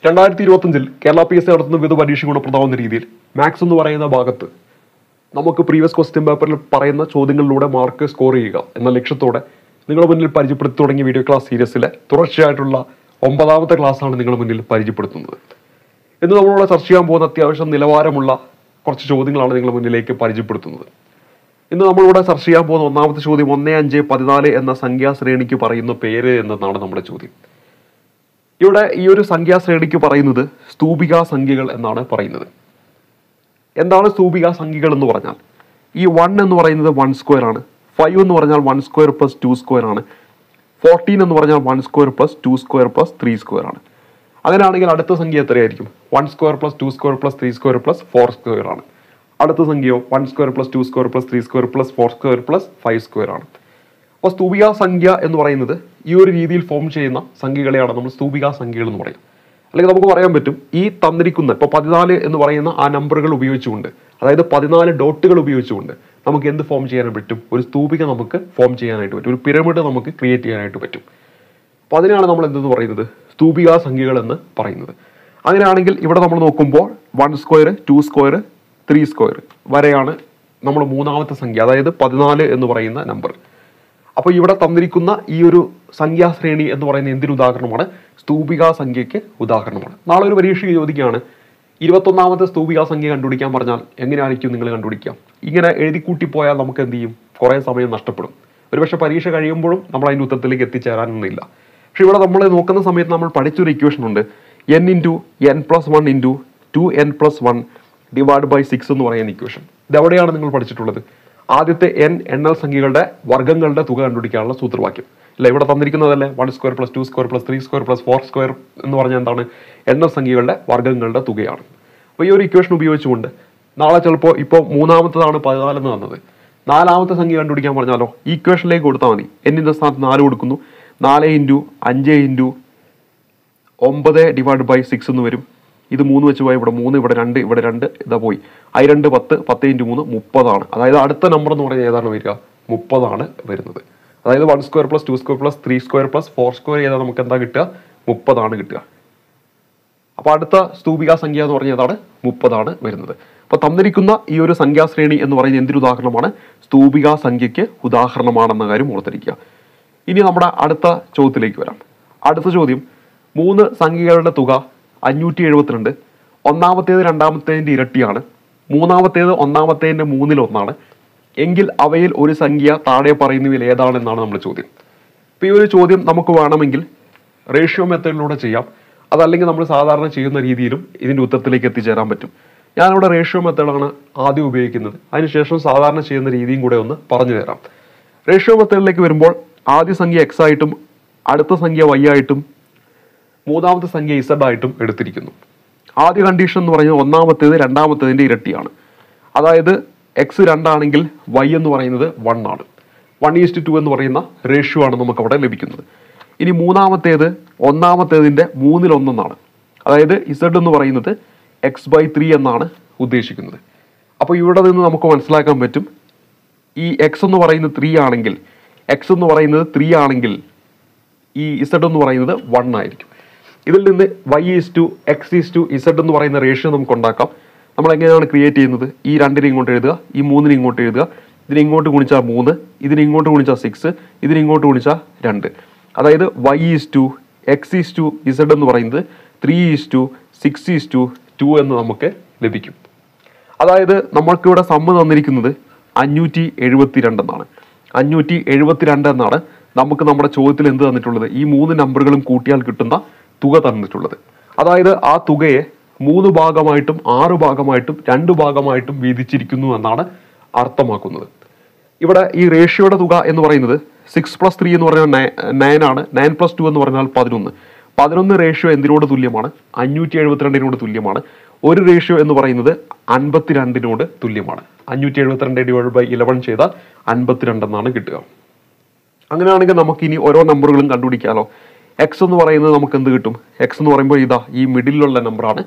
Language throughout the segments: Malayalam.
2025 കേരള PSC നടത്തുന്ന വിവിധ പരീക്ഷ ഗുണപ്രദമാവുന്ന രീതിയിൽ മാത്സ് എന്ന് പറയുന്ന ഭാഗത്ത് നമുക്ക് പ്രീവിയസ് ക്വസ്റ്റ്യൻ പേപ്പറിൽ പറയുന്ന ചോദ്യങ്ങളിലൂടെ മാർക്ക് സ്കോർ ചെയ്യുക എന്ന ലക്ഷ്യത്തോടെ നിങ്ങളുടെ മുന്നിൽ പരിചയപ്പെടുത്തി തുടങ്ങിയ വീഡിയോ ക്ലാസ് സീരീസിലെ തുടർച്ചയായിട്ടുള്ള 9ാമത്തെ ക്ലാസ്സാണ് നിങ്ങളുടെ മുന്നിൽ പരിചയപ്പെടുത്തുന്നത്. ഇന്ന് നമ്മളിവിടെ ചർച്ച ചെയ്യാൻ പോകുന്ന അത്യാവശ്യം നിലവാരമുള്ള കുറച്ച് ചോദ്യങ്ങളാണ് നിങ്ങളുടെ മുന്നിലേക്ക് പരിചയപ്പെടുത്തുന്നത്. ഇന്ന് നമ്മളിവിടെ ചർച്ച ചെയ്യാൻ പോകുന്ന ഒന്നാമത്തെ ചോദ്യം 1, 5, 14 എന്ന സംഖ്യാശ്രേണിക്ക് പറയുന്ന പേര് എന്നതാണ് നമ്മുടെ ചോദ്യം. ഇവിടെ ഈ ഒരു സംഖ്യാശ്രേണിക്ക് പറയുന്നത് സ്തൂപികാ സംഖ്യകൾ എന്നാണ് പറയുന്നത്. എന്താണ് സ്തൂപികാ സംഖ്യകൾ എന്ന് പറഞ്ഞാൽ, ഈ 1 എന്ന് പറയുന്നത് 1 സ്ക്വയർ ആണ്, 5 എന്ന് പറഞ്ഞാൽ 1 സ്ക്വയർ പ്ലസ് 2 സ്ക്വയർ ആണ്, 14 എന്ന് പറഞ്ഞാൽ 1 square plus 2 square plus 3 square ആണ്. അങ്ങനെയാണെങ്കിൽ അടുത്ത സംഖ്യ എത്രയായിരിക്കും? 1 square plus 2 square plus 3 square plus 4 square ആണ്. അടുത്ത സംഖ്യയോ 1 square plus 2 square plus 3 square plus 4 square plus 5 square ആണ്. അപ്പോൾ സ്തൂപികാ സംഖ്യ എന്ന് പറയുന്നത് ഈ ഒരു രീതിയിൽ ഫോം ചെയ്യുന്ന സംഖ്യകളെയാണ് നമ്മൾ സ്തൂപികാ സംഖ്യകൾ എന്ന് പറയും. അല്ലെങ്കിൽ നമുക്ക് പറയാൻ പറ്റും, ഈ തന്നിരിക്കുന്ന ഇപ്പോൾ 14 എന്ന് പറയുന്ന ആ നമ്പറുകൾ ഉപയോഗിച്ചുകൊണ്ട്, അതായത് 14 ഡോട്ടുകൾ ഉപയോഗിച്ചുകൊണ്ട് നമുക്ക് എന്ത് ഫോം ചെയ്യാൻ പറ്റും? ഒരു സ്തൂപിക നമുക്ക് ഫോം ചെയ്യാനായിട്ട് പറ്റും, ഒരു പിരമിഡ് നമുക്ക് ക്രിയേറ്റ് ചെയ്യാനായിട്ട് പറ്റും. അപ്പോൾ അതിനാണ് നമ്മൾ എന്തെന്ന് പറയുന്നത്? സ്തൂപികാ സംഖ്യകൾ എന്ന് പറയുന്നത്. അങ്ങനെയാണെങ്കിൽ ഇവിടെ നമ്മൾ നോക്കുമ്പോൾ 1 സ്ക്വയർ, 2 സ്ക്വയർ, 3 സ്ക്വയർ വരെയാണ് നമ്മൾ മൂന്നാമത്തെ സംഖ്യ, അതായത് 14 എന്ന് പറയുന്ന നമ്പർ. അപ്പോൾ ഇവിടെ തന്നിരിക്കുന്ന ഈ ഒരു സംഖ്യാശ്രേണി എന്ന് പറയുന്ന എന്തിന് ഉദാഹരണമാണ്? സ്തൂപികാ സംഖ്യയ്ക്ക് ഉദാഹരണമാണ്. നാളെ ഒരു പരീക്ഷയ്ക്ക് ചോദിക്കുകയാണ്, 21ാമത്തെ സ്തൂപികാ സംഖ്യ കണ്ടുപിടിക്കാൻ പറഞ്ഞാൽ എങ്ങനെയായിരിക്കും നിങ്ങൾ കണ്ടുപിടിക്കുക? ഇങ്ങനെ എഴുതിക്കൂട്ടിപ്പോയാൽ നമുക്ക് എന്ത് ചെയ്യും? കുറേ സമയം നഷ്ടപ്പെടും. ഒരുപക്ഷെ പരീക്ഷ കഴിയുമ്പോഴും നമ്മൾ അതിൻ്റെ ഉത്തരത്തിലേക്ക് എത്തിച്ചേരാനൊന്നുമില്ല. പക്ഷെ ഇവിടെ നമ്മൾ നോക്കുന്ന സമയത്ത് നമ്മൾ പഠിച്ചൊരു ഇക്വേഷൻ ഉണ്ട്, n × n+1 × 2n+1 divide by 6 എന്ന് പറയുന്ന ഇക്വേഷൻ. ഇതെവിടെയാണ് നിങ്ങൾ പഠിച്ചിട്ടുള്ളത്? ആദ്യത്തെ എണ്ണൽ സംഖ്യകളുടെ വർഗ്ഗങ്ങളുടെ തുക കണ്ടുപിടിക്കാനുള്ള സൂത്രവാക്യം അല്ല ഇവിടെ തന്നിരിക്കുന്നതല്ലേ? 1 square plus 2 square plus 3 square plus 4 square എന്ന് പറഞ്ഞാൽ എന്താണ്? എണ്ണൽ സംഖ്യകളുടെ വർഗ്ഗങ്ങളുടെ തുകയാണ്. അപ്പോൾ ഈ ഒരു ഇക്വേഷൻ ഉപയോഗിച്ചുകൊണ്ട് നാളെ ചിലപ്പോൾ ഇപ്പോൾ മൂന്നാമത്തതാണ് 14 എന്ന് വന്നത്, 4ാമത്തെ സംഖ്യ കണ്ടുപിടിക്കാൻ പറഞ്ഞാലോ ഈ ഇക്വേഷനിലേക്ക് കൊടുത്താൽ മതി. എന്നിൻ്റെ സ്ഥാനത്ത് 4 കൊടുക്കുന്നു, 4 × 5 × 9 ഡിവൈഡ് ബൈ 6 എന്ന് വരും. ഇത് 3 വെച്ച് പോയി, ഇവിടെ 3, ഇവിടെ 2, ഇവിടെ 2, ഇതാ പോയി. 2 10, 10 × 3 30 ആണ്. അതായത് അടുത്ത നമ്പർ എന്ന് പറയുന്നത് ഏതാണ് വരിക? 30 ആണ് വരുന്നത്. അതായത് 1 square plus 2 square plus 3 square plus 4 square ചെയ്താൽ നമുക്ക് എന്താ കിട്ടുക? 30 ആണ് കിട്ടുക. അപ്പോൾ അടുത്ത സ്തൂപികാ സംഖ്യ എന്ന് പറഞ്ഞാൽ ഏതാണ്? 30 ആണ് വരുന്നത്. അപ്പോൾ തന്നിരിക്കുന്ന ഈ ഒരു സംഖ്യാശ്രേണി എന്ന് പറയുന്നത് എന്തൊരു ഉദാഹരണമാണ്? സ്തൂപികാ സംഖ്യയ്ക്ക് ഉദാഹരണമാണെന്ന കാര്യം ഓർത്തിരിക്കുക. ഇനി നമ്മുടെ അടുത്ത ചോദ്യത്തിലേക്ക് വരാം. അടുത്ത ചോദ്യം, 3 സംഖ്യകളുടെ തുക 572. ഒന്നാമത്തേത് രണ്ടാമത്തേതിൻ്റെ ഇരട്ടിയാണ്, മൂന്നാമത്തേത് ഒന്നാമത്തേതിൻ്റെ 3/1 എങ്കിൽ അവയിൽ ഒരു സംഖ്യ താഴെ പറയുന്നവയിൽ ഏതാണെന്നാണ് നമ്മുടെ ചോദ്യം. ഇപ്പോൾ ഈ ഒരു ചോദ്യം നമുക്ക് വേണമെങ്കിൽ റേഷ്യോ മെത്തേഡിലൂടെ ചെയ്യാം, അതല്ലെങ്കിൽ നമ്മൾ സാധാരണ ചെയ്യുന്ന രീതിയിലും ഇതിൻ്റെ ഉത്തരത്തിലേക്ക് എത്തിച്ചേരാൻ പറ്റും. ഞാനിവിടെ റേഷ്യോ മെത്തേഡാണ് ആദ്യം ഉപയോഗിക്കുന്നത്, അതിനുശേഷം സാധാരണ ചെയ്യുന്ന രീതിയും കൂടെ ഒന്ന് പറഞ്ഞു തരാം. റേഷ്യോ മെത്തേഡിലേക്ക് വരുമ്പോൾ ആദ്യ സംഖ്യ x ആയിട്ടും അടുത്ത സംഖ്യ y ആയിട്ടും മൂന്നാമത്തെ സംഖ്യ z ആയിട്ടും എടുത്തിരിക്കുന്നു. ആദ്യ കണ്ടീഷൻ എന്ന് പറയുന്നത് ഒന്നാമത്തേത് രണ്ടാമത്തേതിൻ്റെ ഇരട്ടിയാണ്. അതായത് x 2 ആണെങ്കിൽ y എന്ന് പറയുന്നത് 1 ആണ്. 1:2 എന്ന് പറയുന്ന റേഷ്യോ ആണ് നമുക്ക് അവിടെ ലഭിക്കുന്നത്. ഇനി മൂന്നാമത്തേത് ഒന്നാമത്തേതിൻ്റെ 3/1 എന്നാണ്. അതായത് z എന്ന് പറയുന്നത് x/3 എന്നാണ് ഉദ്ദേശിക്കുന്നത്. അപ്പോൾ ഇവിടെ നിന്ന് നമുക്ക് മനസ്സിലാക്കാൻ പറ്റും, ഈ x എന്ന് പറയുന്നത് 3 ആണെങ്കിൽ, x എന്ന് പറയുന്നത് 3 ആണെങ്കിൽ ഈ z എന്ന് പറയുന്നത് 1 ആയിരിക്കും. ഇതിൽ നിന്ന് y:x:z എന്ന് പറയുന്ന റേഷ്യോ നമുക്ക് ഉണ്ടാക്കാം. നമ്മൾ എങ്ങനെയാണ് ക്രിയേറ്റ് ചെയ്യുന്നത്? ഈ 2നെ ഇങ്ങോട്ട് എഴുതുക, ഈ 3നെ ഇങ്ങോട്ട് എഴുതുക, ഇതിനെ ഇങ്ങോട്ട് ഗുണിച്ചാൽ 3, ഇതിനെ ഇങ്ങോട്ട് ഗുണിച്ചാൽ 6, ഇതിനെ ഇങ്ങോട്ട് ഗുണിച്ചാൽ 2. അതായത് y:x:z എന്ന് പറയുന്നത് 3:6:2 എന്ന് നമുക്ക് ലഭിക്കും. അതായത് നമ്മൾക്കിവിടെ സമ്മ് തന്നിരിക്കുന്നത് 572 എന്നാണ്. 572 എന്നാണ് നമുക്ക് നമ്മുടെ ചോദ്യത്തിൽ എന്ത് തന്നിട്ടുള്ളത്? ഈ 3 നമ്പറുകളും കൂട്ടിയാൽ കിട്ടുന്ന തുക തന്നിട്ടുള്ളത്. അതായത് ആ തുകയെ 3 ഭാഗമായിട്ടും 6 ഭാഗമായിട്ടും 2 ഭാഗമായിട്ടും വീതിച്ചിരിക്കുന്നു എന്നാണ് അർത്ഥമാക്കുന്നത്. ഇവിടെ ഈ റേഷ്യോയുടെ തുക എന്ന് പറയുന്നത് 6 + 3 എന്ന് പറഞ്ഞാൽ 9 ആണ്, 9 + 2 എന്ന് പറഞ്ഞാൽ 11. 11 റേഷ്യോ എന്തിനോട് തുല്യമാണ്? 572 തുല്യമാണ്. ഒരു റേഷ്യോ എന്ന് പറയുന്നത് 52 തുല്യമാണ്. 572 / 11 ചെയ്താൽ 52 എന്നാണ് കിട്ടുക. അങ്ങനെയാണെങ്കിൽ നമുക്ക് ഇനി ഓരോ നമ്പറുകളും കണ്ടുപിടിക്കാമല്ലോ. x എന്ന് പറയുന്നത് നമുക്ക് എന്ത് കിട്ടും? x എന്ന് പറയുമ്പോൾ ഇതാ ഈ മിഡിലുള്ള നമ്പറാണ്.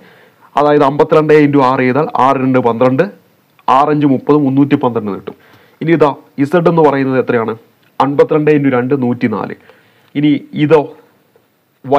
അതായത് 52 × 6 ചെയ്താൽ 6 2 12, 6 5 30, 312 കിട്ടും. ഇനി ഇതാ z എന്ന് പറയുന്നത് എത്രയാണ്? 52 × 2 104. ഇനി ഇതോ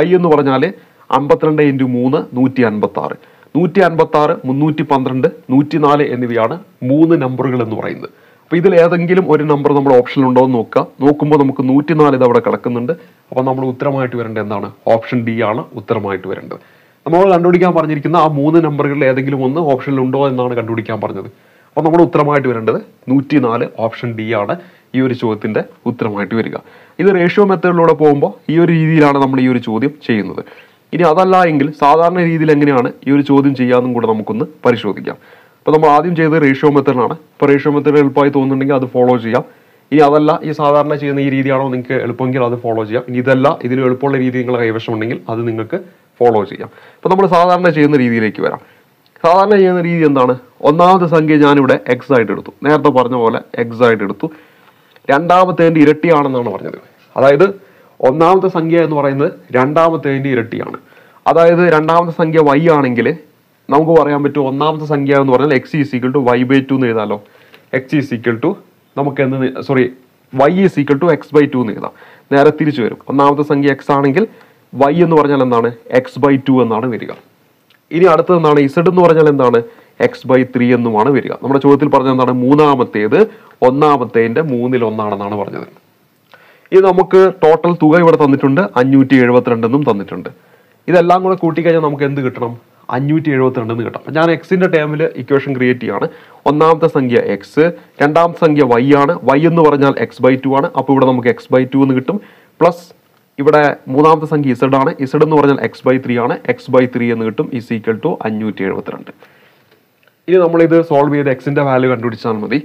y എന്ന് പറഞ്ഞാൽ 52 × 3 156, 156, 312, 104 എന്നിവയാണ് 3 നമ്പറുകൾ എന്ന് പറയുന്നത്. അപ്പോൾ ഇതിൽ ഏതെങ്കിലും ഒരു നമ്പർ നമ്മുടെ ഓപ്ഷനിൽ ഉണ്ടോ എന്ന് നോക്കുക. നോക്കുമ്പോൾ നമുക്ക് 104 ഇത് അവിടെ കിടക്കുന്നുണ്ട്. അപ്പോൾ നമ്മൾ ഉത്തരമായിട്ട് വരേണ്ടത് എന്താണ്? ഓപ്ഷൻ ഡി ആണ് ഉത്തരമായിട്ട് വരേണ്ടത്. നമ്മൾ കണ്ടുപിടിക്കാൻ പറഞ്ഞിരിക്കുന്ന ആ 3 നമ്പറുകളിൽ ഏതെങ്കിലും ഒന്ന് ഓപ്ഷനിൽ ഉണ്ടോ എന്നാണ് കണ്ടുപിടിക്കാൻ പറഞ്ഞത്. അപ്പോൾ നമ്മുടെ ഉത്തരമായിട്ട് വരേണ്ടത് 104 ഓപ്ഷൻ ഡി ആണ് ഈ ഒരു ചോദ്യത്തിന്റെ ഉത്തരമായിട്ട് വരിക. ഇത് റേഷ്യോ മെത്തേഡിലൂടെ പോകുമ്പോൾ ഈ ഒരു രീതിയിലാണ് നമ്മൾ ഈ ഒരു ചോദ്യം ചെയ്യുന്നത്. ഇനി അതല്ല എങ്കിൽ സാധാരണ രീതിയിൽ എങ്ങനെയാണ് ഈ ഒരു ചോദ്യം ചെയ്യാമെന്നും കൂടെ നമുക്കൊന്ന് പരിശോധിക്കാം. അപ്പോൾ നമ്മൾ ആദ്യം ചെയ്തത് റേഷ്യോ മെത്തേഡാണ്. ഇപ്പോൾ റേഷ്യോ മെത്തേഡ് എളുപ്പമായി തോന്നുന്നുണ്ടെങ്കിൽ അത് ഫോളോ ചെയ്യാം. ഇനി അതല്ല ഈ സാധാരണ ചെയ്യുന്ന ഈ രീതിയാണോ നിങ്ങൾക്ക് എളുപ്പമെങ്കിൽ അത് ഫോളോ ചെയ്യാം. ഇനി ഇതല്ല ഇതിൽ എളുപ്പമുള്ള രീതി നിങ്ങളുടെ കൈവശം ഉണ്ടെങ്കിൽ അത് നിങ്ങൾക്ക് ഫോളോ ചെയ്യാം. അപ്പോൾ നമ്മൾ സാധാരണ ചെയ്യുന്ന രീതിയിലേക്ക് വരാം. സാധാരണ ചെയ്യുന്ന രീതി എന്താണ്? ഒന്നാമത്തെ സംഖ്യ ഞാനിവിടെ എക്സ് ആയിട്ട് എടുത്തു, നേരത്തെ പറഞ്ഞ പോലെ എക്സ് ആയിട്ട് എടുത്തു. രണ്ടാമത്തേതിൻ്റെ ഇരട്ടിയാണെന്നാണ് പറഞ്ഞത്. അതായത് ഒന്നാമത്തെ സംഖ്യ എന്ന് പറയുന്നത് രണ്ടാമത്തേതിൻ്റെ ഇരട്ടിയാണ്. അതായത് രണ്ടാമത്തെ സംഖ്യ y ആണെങ്കിൽ നമുക്ക് പറയാൻ പറ്റും ഒന്നാമത്തെ സംഖ്യ എന്ന് പറഞ്ഞാൽ x = y/2 എന്ന് എഴുതാമല്ലോ. x = നമുക്ക് y = x/2 എന്ന് എഴുതാം. നേരെ തിരിച്ചു വരും. ഒന്നാമത്തെ സംഖ്യ x ആണെങ്കിൽ y എന്ന് പറഞ്ഞാൽ എന്താണ്? x/2 എന്നാണ് വരിക. ഇനി അടുത്തത് എന്താണ്? z എന്ന് പറഞ്ഞാൽ എന്താണ്? x/3 എന്നുമാണ് വരിക. നമ്മുടെ ചോദ്യത്തിൽ പറഞ്ഞത് എന്താണ്? മൂന്നാമത്തേത് ഒന്നാമത്തേതിൻ്റെ 1/3 പറഞ്ഞത്. ഇത് നമുക്ക് ടോട്ടൽ തുക ഇവിടെ തന്നിട്ടുണ്ട് 572 എന്നും തന്നിട്ടുണ്ട്. ഇതെല്ലാം കൂടെ കൂട്ടിക്കഴിഞ്ഞാൽ നമുക്ക് എന്ത് കിട്ടണം? 572 എന്ന് കിട്ടാം. ഞാൻ എക്സിന്റെ ടേമിൽ ഇക്വേഷൻ ക്രിയേറ്റ് ചെയ്യാണ്. ഒന്നാമത്തെ സംഖ്യ എക്സ്, രണ്ടാമത്തെ സംഖ്യ y ആണ്. y എന്ന് പറഞ്ഞാൽ x/2 ആണ്. അപ്പോൾ ഇവിടെ നമുക്ക് x/2 എന്ന് കിട്ടും. പ്ലസ് ഇവിടെ മൂന്നാമത്തെ സംഖ്യ z ആണ്. z എന്ന് പറഞ്ഞാൽ x/3 ആണ്. x/3 എന്ന് കിട്ടും. = 572. ഇനി നമ്മളിത് സോൾവ് ചെയ്ത് എക്സിന്റെ വാല്യൂ കണ്ടുപിടിച്ചാൽ മതി.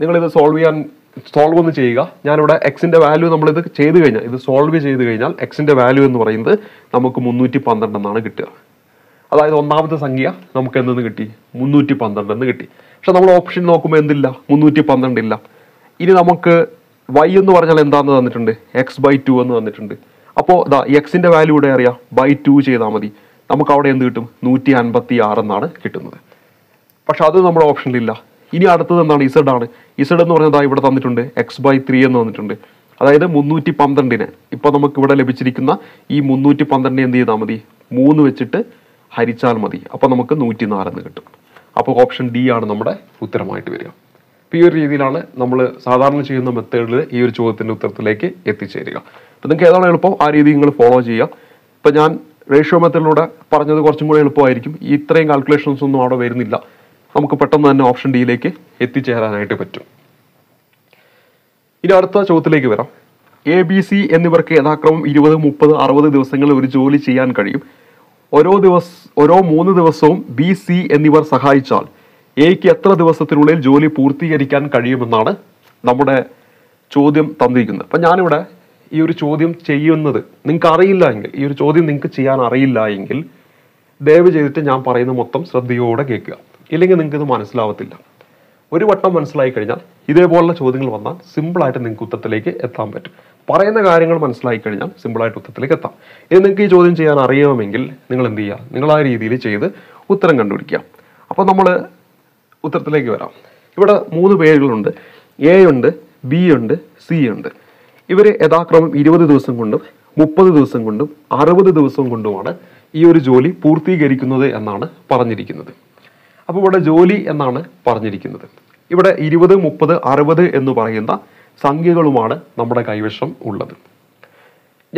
നിങ്ങളിത് സോൾവ് ഒന്ന് ചെയ്യുക. ഞാനിവിടെ എക്സിന്റെ വാല്യൂ നമ്മളിത് ചെയ്ത് കഴിഞ്ഞാൽ, ഇത് സോൾവ് ചെയ്ത് കഴിഞ്ഞാൽ എക്സിന്റെ വാല്യൂ എന്ന് പറയുന്നത് നമുക്ക് 312 എന്നാണ് കിട്ടുക. അതായത് ഒന്നാമത്തെ സംഖ്യ നമുക്ക് എന്തെന്ന് കിട്ടി? 312 എന്ന് കിട്ടി. പക്ഷെ നമ്മൾ ഓപ്ഷൻ നോക്കുമ്പോൾ എന്തില്ല? 312 ഇല്ല. ഇനി നമുക്ക് y എന്ന് പറഞ്ഞാൽ എന്താന്ന് തന്നിട്ടുണ്ട്? x/2 എന്ന് തന്നിട്ടുണ്ട്. അപ്പോൾ ഇതാ എക്സിന്റെ വാല്യൂ ഇവിടെ അറിയാം, /2 ചെയ്താൽ മതി. നമുക്ക് അവിടെ എന്ത് കിട്ടും? 156 എന്നാണ് കിട്ടുന്നത്. പക്ഷെ അത് നമ്മുടെ ഓപ്ഷനിലില്ല. ഇനി അടുത്തത് എന്താണ്? z ആണ്. z എന്ന് പറഞ്ഞാൽ ഇവിടെ തന്നിട്ടുണ്ട് x/3 എന്ന് തന്നിട്ടുണ്ട്. അതായത് 312-നെ ഇപ്പൊ നമുക്ക് ഇവിടെ ലഭിച്ചിരിക്കുന്ന ഈ 312 എന്ത് ചെയ്താൽ മതി? 3 വെച്ചിട്ട് ഹരിച്ചാൽ മതി. അപ്പൊ നമുക്ക് 104 എന്ന് കിട്ടും. അപ്പോൾ ഓപ്ഷൻ ഡി ആണ് നമ്മുടെ ഉത്തരമായിട്ട് വരിക. അപ്പോൾ ഈ ഒരു രീതിയിലാണ് നമ്മൾ സാധാരണ ചെയ്യുന്ന മെത്തേഡിൽ ഈ ഒരു ചോദ്യത്തിന്റെ ഉത്തരത്തിലേക്ക് എത്തിച്ചേരുക. അപ്പോൾ നിങ്ങൾക്ക് ഏതാണ് എളുപ്പം ആ രീതി നിങ്ങൾ ഫോളോ ചെയ്യുക. ഇപ്പൊ ഞാൻ റേഷ്യോ മെത്തേഡിലൂടെ പറഞ്ഞത് കുറച്ചും കൂടി എളുപ്പമായിരിക്കും. ഇത്രയും കാൽക്കുലേഷൻസ് ഒന്നും അവിടെ വരുന്നില്ല. നമുക്ക് പെട്ടെന്ന് തന്നെ ഓപ്ഷൻ ഡിയിലേക്ക് എത്തിച്ചേരാനായിട്ട് പറ്റും. ഇനി അടുത്ത ചോദ്യത്തിലേക്ക് വരാം. ABC എന്നിവർക്ക് യഥാക്രമം 20, 30, 60 ദിവസങ്ങളിൽ ഒരു ജോലി ചെയ്യാൻ കഴിയും. ഓരോ 3 ദിവസവും BC എന്നിവർ സഹായിച്ചാൽ എക്ക് എത്ര ദിവസത്തിനുള്ളിൽ ജോലി പൂർത്തീകരിക്കാൻ കഴിയുമെന്നാണ് നമ്മുടെ ചോദ്യം തന്നിരിക്കുന്നത്. അപ്പം ഞാനിവിടെ ഈ ഒരു ചോദ്യം ചെയ്യുന്നത് നിങ്ങൾക്ക് അറിയില്ല എങ്കിൽ, ഈ ഒരു ചോദ്യം നിങ്ങൾക്ക് ചെയ്യാൻ അറിയില്ല എങ്കിൽ ദയവ് ചെയ്തിട്ട് ഞാൻ പറയുന്ന മൊത്തം ശ്രദ്ധയോടെ കേൾക്കുക. ഇല്ലെങ്കിൽ നിങ്ങൾക്ക് ഇത് മനസ്സിലാവത്തില്ല. ഒരു വട്ടം മനസ്സിലായി കഴിഞ്ഞാൽ ഇതേപോലുള്ള ചോദ്യങ്ങൾ വന്നാൽ സിമ്പിളായിട്ട് നിങ്ങൾക്ക് ഉത്തരത്തിലേക്ക് എത്താൻ പറ്റും. പറയുന്ന കാര്യങ്ങൾ മനസ്സിലായി കഴിഞ്ഞാൽ സിമ്പിളായിട്ട് ഉത്തരത്തിലേക്ക് എത്താം. ഇനി നിങ്ങൾക്ക് ഈ ചോദ്യം ചെയ്യാൻ അറിയാമെങ്കിൽ നിങ്ങൾ എന്ത് ചെയ്യുക? നിങ്ങൾ ആ രീതിയിൽ ചെയ്ത് ഉത്തരം കണ്ടുപിടിക്കുക. അപ്പോൾ നമ്മൾ ഉത്തരത്തിലേക്ക് വരാം. ഇവിടെ 3 പേരുകളുണ്ട്. A ഉണ്ട്, B ഉണ്ട്, C ഉണ്ട്. ഇവർ യഥാക്രമം 20 ദിവസം കൊണ്ടും 30 ദിവസം കൊണ്ടും 60 ദിവസം കൊണ്ടുമാണ് ഈ ഒരു ജോലി പൂർത്തീകരിക്കുന്നത് എന്നാണ് പറഞ്ഞിരിക്കുന്നത്. അപ്പോൾ ഇവിടെ ജോലി എന്നാണ് പറഞ്ഞിരിക്കുന്നത്. ഇവിടെ 20, 30, 60 എന്ന് പറയുന്ന സംഖ്യകളുമാണ് നമ്മുടെ കൈവശം ഉള്ളത്.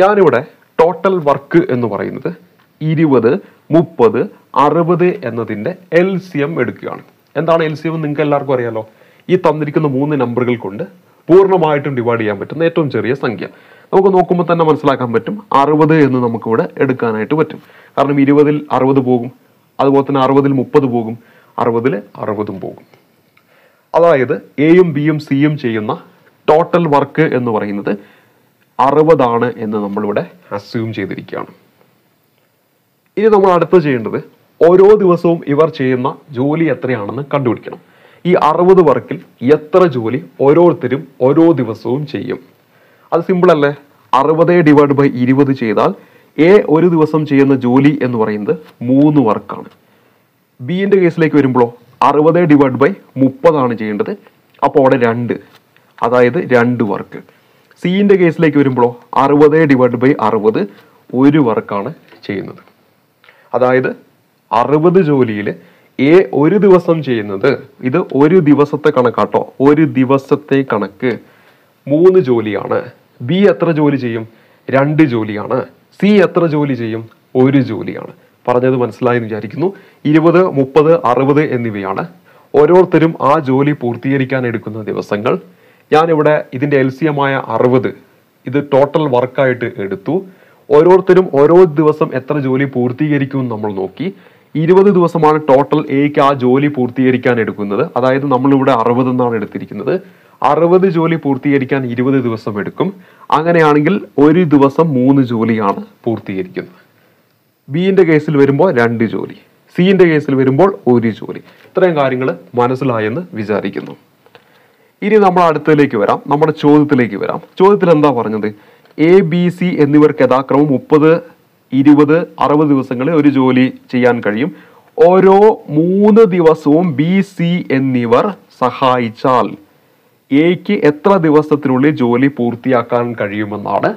ഞാനിവിടെ ടോട്ടൽ വർക്ക് എന്ന് പറയുന്നത് 20, 30, 60 എന്നതിൻ്റെ LCM എടുക്കുകയാണ്. എന്താണ് LCM? നിങ്ങൾക്ക് എല്ലാവർക്കും അറിയാലോ. ഈ തന്നിരിക്കുന്ന 3 നമ്പറുകൾ കൊണ്ട് പൂർണ്ണമായിട്ടും ഡിവൈഡ് ചെയ്യാൻ പറ്റുന്ന ഏറ്റവും ചെറിയ സംഖ്യ. നമുക്ക് നോക്കുമ്പോൾ തന്നെ മനസ്സിലാക്കാൻ പറ്റും 60 എന്ന് നമുക്കിവിടെ എടുക്കാനായിട്ട് പറ്റും. കാരണം 20-ൽ 60 പോകും, അതുപോലെ തന്നെ 60-ൽ 30 പോകും, 60-ൽ 60 പോകും. അതായത് എയും ബിയും സിയും ചെയ്യുന്ന ടോട്ടൽ വർക്ക് എന്ന് പറയുന്നത് 60 ആണ് എന്ന് നമ്മളിവിടെ അസ്യൂം ചെയ്തിരിക്കുകയാണ്. ഇനി നമ്മൾ അടുത്ത് ചെയ്യേണ്ടത് ഓരോ ദിവസവും ഇവർ ചെയ്യുന്ന ജോലി എത്രയാണെന്ന് കണ്ടുപിടിക്കണം. ഈ 60 വർക്കിൽ എത്ര ജോലി ഓരോരുത്തരും ഓരോ ദിവസവും ചെയ്യും? അത് സിമ്പിൾ അല്ലേ? 60/20 ചെയ്താൽ എ ഒരു ദിവസം ചെയ്യുന്ന ജോലി എന്ന് പറയുന്നത് 3 വർക്കാണ്. ബിന്റെ കേസിലേക്ക് വരുമ്പോഴോ 60/30 ആണ് ചെയ്യേണ്ടത്. അപ്പോൾ അവിടെ 2, അതായത് 2 വർക്ക്. സിന്റെ കേസിലേക്ക് വരുമ്പോഴോ 60/60 ഒരു വർക്കാണ് ചെയ്യുന്നത്. അതായത് 60 ജോലിയിൽ എ ഒരു ദിവസം ചെയ്യുന്നത്, ഇത് ഒരു ദിവസത്തെ കണക്കാട്ടോ, ഒരു ദിവസത്തെ കണക്ക് 3 ജോലിയാണ്. ബി എത്ര ജോലി ചെയ്യും? 2 ജോലിയാണ്. സി എത്ര ജോലി ചെയ്യും? 1 ജോലിയാണ്. പറഞ്ഞത് മനസ്സിലായി എന്ന് വിചാരിക്കുന്നു. 20, 30, 60 എന്നിവയാണ് ഓരോരുത്തരും ആ ജോലി പൂർത്തീകരിക്കാൻ എടുക്കുന്ന ദിവസങ്ങൾ. ഞാനിവിടെ ഇതിന്റെ LCM ആയ 60 ഇത് ടോട്ടൽ വർക്കായിട്ട് എടുത്തു. ഓരോരുത്തരും ഓരോ ദിവസം എത്ര ജോലി പൂർത്തീകരിക്കും നമ്മൾ നോക്കി. 20 ദിവസമാണ് ടോട്ടൽ എക്ക് ആ ജോലി പൂർത്തീകരിക്കാൻ എടുക്കുന്നത്. അതായത് നമ്മളിവിടെ 60 എന്നാണ് എടുത്തിരിക്കുന്നത്. 60 ജോലി പൂർത്തീകരിക്കാൻ 20 ദിവസം എടുക്കും. അങ്ങനെയാണെങ്കിൽ ഒരു ദിവസം 3 ജോലിയാണ് പൂർത്തീകരിക്കുന്നത്. ബിന്റെ കേസിൽ വരുമ്പോൾ 2 ജോലി, സിന്റെ കേസിൽ വരുമ്പോൾ 1 ജോലി. ഇത്രയും കാര്യങ്ങൾ മനസ്സിലായെന്ന് വിചാരിക്കുന്നു. ഇനി നമ്മൾ അടുത്തതിലേക്ക് വരാം, നമ്മുടെ ചോദ്യത്തിലേക്ക് വരാം. ചോദ്യത്തിൽ എന്താ പറഞ്ഞത്? ABC എന്നിവർക്ക് യഥാക്രമം 30, 20, 60 ദിവസങ്ങളിൽ ഒരു ജോലി ചെയ്യാൻ കഴിയും. ഓരോ 3 ദിവസവും BC എന്നിവർ സഹായിച്ചാൽ എക്ക് എത്ര ദിവസത്തിനുള്ളിൽ ജോലി പൂർത്തിയാക്കാൻ കഴിയുമെന്നാണ്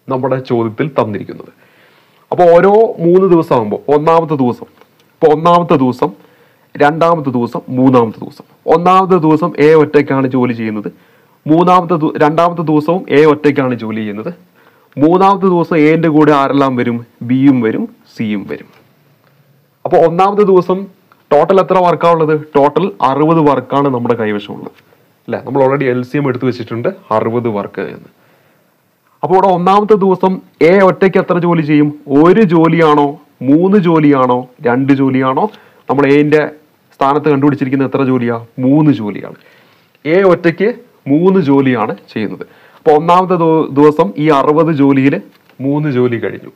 നമ്മുടെ ചോദ്യത്തിൽ തന്നിരിക്കുന്നത്. അപ്പോൾ ഓരോ 3 ദിവസം ആകുമ്പോൾ ഒന്നാമത്തെ ദിവസം, ഇപ്പോൾ ഒന്നാമത്തെ ദിവസം, രണ്ടാമത്തെ ദിവസം, മൂന്നാമത്തെ ദിവസം. ഒന്നാമത്തെ ദിവസം എ ഒറ്റയ്ക്കാണ് ജോലി ചെയ്യുന്നത്. രണ്ടാമത്തെ ദിവസവും എ ഒറ്റയ്ക്കാണ് ജോലി ചെയ്യുന്നത്. മൂന്നാമത്തെ ദിവസം എന്റെ കൂടെ ആരെല്ലാം വരും? ബിയും വരും, സിയും വരും. അപ്പോൾ ഒന്നാമത്തെ ദിവസം ടോട്ടൽ എത്ര വർക്കാണുള്ളത്? ടോട്ടൽ 60 വർക്കാണ് നമ്മുടെ കൈവശമുള്ളത് അല്ലെ? നമ്മൾ ഓൾറെഡി LCM എടുത്തു വെച്ചിട്ടുണ്ട് 60 വർക്ക് എന്ന്. അപ്പോൾ ഇവിടെ ഒന്നാമത്തെ ദിവസം എ ഒറ്റയ്ക്ക് എത്ര ജോലി ചെയ്യും? 1 ജോലിയാണോ, 3 ജോലിയാണോ, 2 ജോലിയാണോ? നമ്മൾ എന്റെ സ്ഥാനത്ത് കണ്ടുപിടിച്ചിരിക്കുന്ന എത്ര ജോലിയാ? 3 ജോലിയാണ്. എ ഒറ്റയ്ക്ക് 3 ജോലിയാണ് ചെയ്യുന്നത്. അപ്പോൾ ഒന്നാമത്തെ ദിവസം ഈ 60 ജോലിയിൽ 3 ജോലി കഴിഞ്ഞു.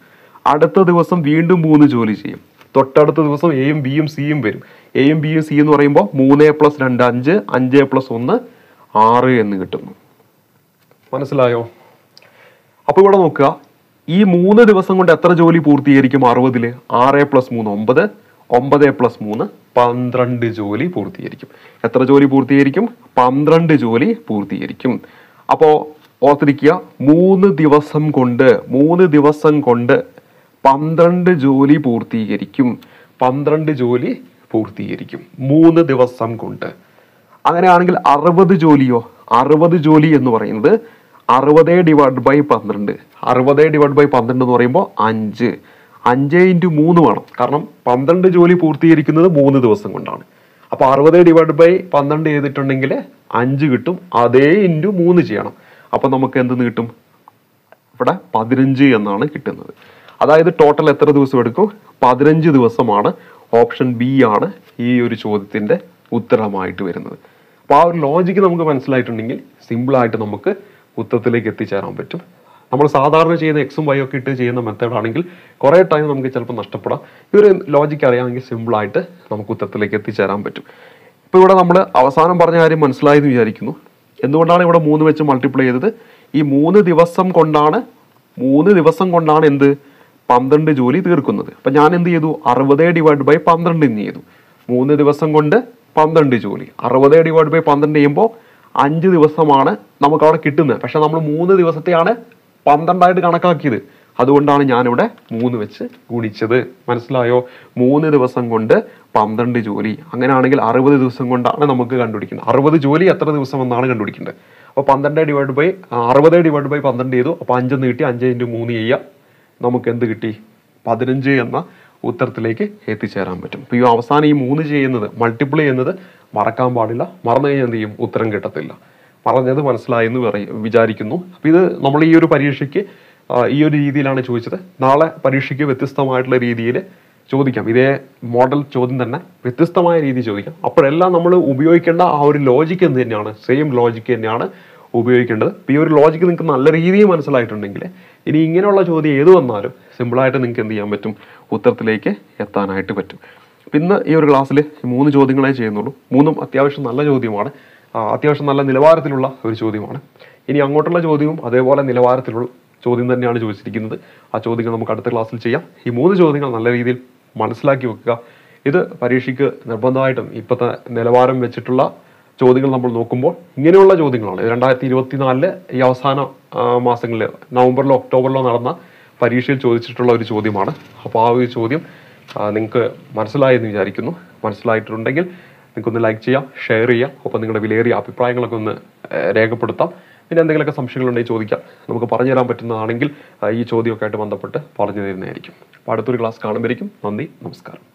അടുത്ത ദിവസം വീണ്ടും 3 ജോലി ചെയ്യും. തൊട്ടടുത്ത ദിവസം എയും ബിയും സിയും വരും. എയും ബിയും സി എന്ന് പറയുമ്പോൾ 3 + 2 5, 5 + 1 6 എന്ന് കിട്ടുന്നു. മനസ്സിലായോ? അപ്പൊ ഇവിടെ നോക്കുക, ഈ 3 ദിവസം കൊണ്ട് എത്ര ജോലി പൂർത്തീകരിക്കും? 60ല് 6 + 3 9, 9 + 3 12 ജോലി പൂർത്തീകരിക്കും. എത്ര ജോലി പൂർത്തീകരിക്കും? 12 ജോലി പൂർത്തീകരിക്കും. അപ്പോ ഓർത്തിരിക്കുക, 3 ദിവസം കൊണ്ട് 12 ജോലി പൂർത്തീകരിക്കും. 12 ജോലി പൂർത്തീകരിക്കും 3 ദിവസം കൊണ്ട്. അങ്ങനെയാണെങ്കിൽ 60 ജോലിയോ? 60 ജോലി എന്ന് പറയുന്നത് 60 ÷ 12. 60 ÷ 12 എന്ന് പറയുമ്പോൾ 5. 5 × 3 വേണം. കാരണം 12 ജോലി പൂർത്തീകരിക്കുന്നത് 3 ദിവസം കൊണ്ടാണ്. അപ്പൊ 60 ÷ 12 ചെയ്തിട്ടുണ്ടെങ്കിൽ 5 കിട്ടും. അതേ × 3 ചെയ്യണം. അപ്പൊ നമുക്ക് എന്തെന്ന് കിട്ടും? ഇവിടെ 15 എന്നാണ് കിട്ടുന്നത്. അതായത് ടോട്ടൽ എത്ര ദിവസം എടുക്കും? 15 ദിവസമാണ്. ഓപ്ഷൻ ബി ആണ് ഈ ഒരു ചോദ്യത്തിന്റെ ഉത്തരമായിട്ട് വരുന്നത്. അപ്പൊ ആ ഒരു ലോജിക്ക് നമുക്ക് മനസ്സിലായിട്ടുണ്ടെങ്കിൽ സിമ്പിൾ ആയിട്ട് നമുക്ക് ഉത്തരത്തിലേക്ക് എത്തിച്ചേരാൻ പറ്റും. നമ്മൾ സാധാരണ ചെയ്യുന്ന എക്സും വൈ ഒക്കെ ഇട്ട് ചെയ്യുന്ന മെത്തേഡ് ആണെങ്കിൽ കുറെ ടൈം നമുക്ക് ചിലപ്പോൾ നഷ്ടപ്പെടാം. ഈ ഒരു ലോജിക്ക് അറിയാമെങ്കിൽ സിമ്പിൾ ആയിട്ട് നമുക്ക് ഉത്തരത്തിലേക്ക് എത്തിച്ചേരാൻ പറ്റും. ഇപ്പൊ ഇവിടെ നമ്മൾ അവസാനം പറഞ്ഞ കാര്യം മനസ്സിലായെന്ന് വിചാരിക്കുന്നു. എന്തുകൊണ്ടാണ് ഇവിടെ 3 വെച്ച് മൾട്ടിപ്ലൈ ചെയ്തത്? ഈ 3 ദിവസം കൊണ്ടാണ് എന്ത് 12 ജോലി തീർക്കുന്നത്. അപ്പൊ ഞാൻ എന്ത് ചെയ്തു? 60 ÷ 12 എന്ന് ചെയ്തു. 3 ദിവസം കൊണ്ട് 12 ജോലി. 60 ÷ 12 ചെയ്യുമ്പോൾ 5 ദിവസമാണ് നമുക്ക് അവിടെ കിട്ടുന്നത്. പക്ഷെ നമ്മൾ 3 ദിവസത്തെയാണ് 12 ആയിട്ട് കണക്കാക്കിയത്. അതുകൊണ്ടാണ് ഞാനിവിടെ 3 വെച്ച് ഗുണിച്ചത്. മനസ്സിലായോ? 3 ദിവസം കൊണ്ട് 12 ജോലി. അങ്ങനെയാണെങ്കിൽ 60 ദിവസം കൊണ്ടാണ് നമുക്ക് കണ്ടുപിടിക്കുന്നത്. 60 ജോലി എത്ര ദിവസം എന്നാണ് കണ്ടുപിടിക്കേണ്ടത്. അപ്പോൾ 60 ÷ 12 ചെയ്തു. അപ്പോൾ 5 എന്ന് കിട്ടി. 5 × 3 ചെയ്യുക. നമുക്ക് എന്ത് കിട്ടി? 15 എന്ന ഉത്തരത്തിലേക്ക് എത്തിച്ചേരാൻ പറ്റും. അപ്പോൾ ഈ അവസാനം ഈ 3 ചെയ്യുന്നത്, മൾട്ടിപ്ലൈ ചെയ്യുന്നത് മറക്കാൻ പാടില്ല. മറന്നു കഴിഞ്ഞാൽ എന്ത് ചെയ്യും? ഉത്തരം കിട്ടത്തില്ല. പറഞ്ഞത് മനസ്സിലായെന്ന് വിചാരിക്കുന്നു. അപ്പം ഇത് നമ്മൾ ഈ ഒരു പരീക്ഷയ്ക്ക് ഈ ഒരു രീതിയിലാണ് ചോദിച്ചത്. നാളെ പരീക്ഷയ്ക്ക് വ്യത്യസ്തമായിട്ടുള്ള രീതിയിൽ ചോദിക്കാം. ഇതേ മോഡൽ ചോദ്യം തന്നെ വ്യത്യസ്തമായ രീതിയിൽ ചോദിക്കാം. അപ്പോഴെല്ലാം നമ്മൾ ഉപയോഗിക്കേണ്ട ആ ഒരു ലോജിക്ക് എന്ത് തന്നെയാണ്? സെയിം ലോജിക്ക് തന്നെയാണ് ഉപയോഗിക്കേണ്ടത്. ഈ ഒരു ലോജിക്ക് നിങ്ങൾക്ക് നല്ല രീതിയിൽ മനസ്സിലായിട്ടുണ്ടെങ്കിൽ ഇനി ഇങ്ങനെയുള്ള ചോദ്യം ഏത് വന്നാലും സിമ്പിളായിട്ട് നിങ്ങൾക്ക് എന്ത് ചെയ്യാൻ പറ്റും? ഉത്തരത്തിലേക്ക് എത്താനായിട്ട് പറ്റും. ഇന്ന് ഈ ഒരു ക്ലാസ്സിൽ 3 ചോദ്യങ്ങളെ ചെയ്യുന്നുള്ളൂ. 3ഉം അത്യാവശ്യം നല്ല ചോദ്യമാണ്. അത്യാവശ്യം നല്ല നിലവാരത്തിലുള്ള ഒരു ചോദ്യമാണ്. ഇനി അങ്ങോട്ടുള്ള ചോദ്യവും അതേപോലെ നിലവാരത്തിലുള്ള ചോദ്യം തന്നെയാണ് ചോദിച്ചിരിക്കുന്നത്. ആ ചോദ്യങ്ങൾ നമുക്ക് അടുത്ത ക്ലാസ്സിൽ ചെയ്യാം. ഈ 3 ചോദ്യങ്ങൾ നല്ല രീതിയിൽ മനസ്സിലാക്കി വെക്കുക. ഇത് പരീക്ഷയ്ക്ക് നിർബന്ധമായിട്ടും ഇപ്പോഴത്തെ നിലവാരം വെച്ചിട്ടുള്ള ചോദ്യങ്ങൾ നമ്മൾ നോക്കുമ്പോൾ ഇങ്ങനെയുള്ള ചോദ്യങ്ങളാണ്. 2024 ഈ അവസാന മാസങ്ങളിൽ നവംബറിലോ ഒക്ടോബറിലോ നടന്ന പരീക്ഷയിൽ ചോദിച്ചിട്ടുള്ള ഒരു ചോദ്യമാണ്. അപ്പോൾ ആ ഒരു ചോദ്യം നിങ്ങൾക്ക് മനസ്സിലായെന്ന് വിചാരിക്കുന്നു. മനസ്സിലായിട്ടുണ്ടെങ്കിൽ നിങ്ങൾക്കൊന്ന് ലൈക്ക് ചെയ്യാം, ഷെയർ ചെയ്യാം, ഒപ്പം നിങ്ങളുടെ വിലയേറിയ അഭിപ്രായങ്ങളൊക്കെ ഒന്ന് രേഖപ്പെടുത്താം. പിന്നെ എന്തെങ്കിലുമൊക്കെ സംശയങ്ങളുണ്ടെങ്കിൽ ചോദിക്കാം. നമുക്ക് പറഞ്ഞു തരാൻ പറ്റുന്നതാണെങ്കിൽ ഈ ചോദ്യമൊക്കെ ആയിട്ട് ബന്ധപ്പെട്ട് പറഞ്ഞു തരുന്നതായിരിക്കും. അപ്പോൾ അടുത്തൊരു ക്ലാസ് കാണുമ്പോഴേക്കും നന്ദി, നമസ്കാരം.